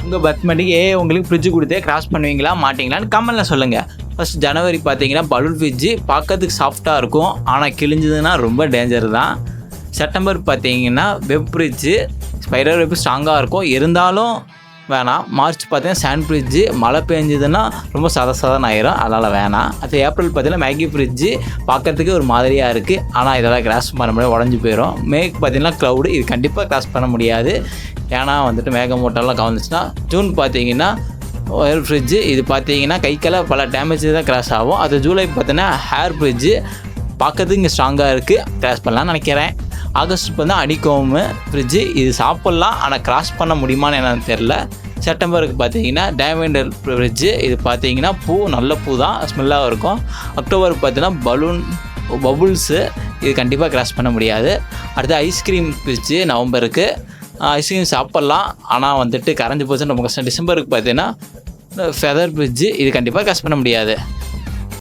உங்கள் பர்த்டேக்கு உங்களுக்கு ஃப்ரிட்ஜ் கொடுத்தே கிராஸ் பண்ணுவீங்களா மாட்டிங்களான்னு கமெண்ட்டில் சொல்லுங்கள். ஃபஸ்ட் ஜனவரி பார்த்தீங்கன்னா பலூன் ஃப்ரிட்ஜு பார்க்கறதுக்கு சாஃப்டாக இருக்கும், ஆனால் கிழிஞ்சதுன்னா ரொம்ப டேஞ்சர் தான். செப்டம்பர் பார்த்தீங்கன்னா வெப் ஃப்ரிட்ஜு ஸ்பைடர் வெப் ஸ்ட்ராங்காக இருக்கும், இருந்தாலும் வேணாம். மார்ச் பார்த்தீங்கன்னா சாண்ட் ஃப்ரிட்ஜு மழை பெஞ்சதுன்னா ரொம்ப சதன்னு ஆயிரும், அதனால் வேணாம். அது ஏப்ரல் பார்த்தீங்கன்னா மேகி ஃப்ரிட்ஜு பார்க்கறதுக்கு ஒரு மாதிரியாக இருக்குது, ஆனால் இதெல்லாம் கிராஸ் பண்ண முடியாது, உடஞ்சி போயிடும். மேக்கு பார்த்தீங்கன்னா க்ளவுடு, இது கண்டிப்பாக கிராஸ் பண்ண முடியாது, ஏன்னா வந்துட்டு மேகமூட்டம்லாம் கவனிச்சுன்னா. ஜூன் பார்த்தீங்கன்னா ஒயர் ஃப்ரிட்ஜு, இது பார்த்தீங்கன்னா கைக்கெல்லாம் பல டேமேஜ் தான் கிராஸ் ஆகும். அது ஜூலை பார்த்தீங்கன்னா ஹேர் ஃப்ரிட்ஜு பார்க்கறதுக்கு இங்கே ஸ்ட்ராங்காக இருக்குது, கிராஸ் பண்ணலான்னு நினைக்கிறேன். ஆகஸ்ட் பார்த்தா அடிக்கோமு ஃப்ரிட்ஜு, இது சாப்பிட்லாம், ஆனால் கிராஸ் பண்ண முடியுமான்னு என்னன்னு தெரில. செப்டம்பருக்கு பார்த்தீங்கன்னா டைமண்ட் ஃப்ரிட்ஜு, இது பார்த்தீங்கன்னா நல்ல பூ தான், ஸ்மெல்லாகவும் இருக்கும். அக்டோபருக்கு பார்த்தீங்கன்னா பபுள்ஸு, இது கண்டிப்பாக கிராஸ் பண்ண முடியாது. அடுத்து ஐஸ்கிரீம் ஃப்ரிட்ஜு நவம்பருக்கு, ஐஸ்கிரீம் சாப்பிட்லாம், ஆனால் வந்துட்டு கரைஞ்சி போச்சுன்னு ரொம்ப கஷ்டம். டிசம்பருக்கு பார்த்தீங்கன்னா ஃபெதர் ஃப்ரிட்ஜு, இது கண்டிப்பாக கிராஸ் பண்ண முடியாது.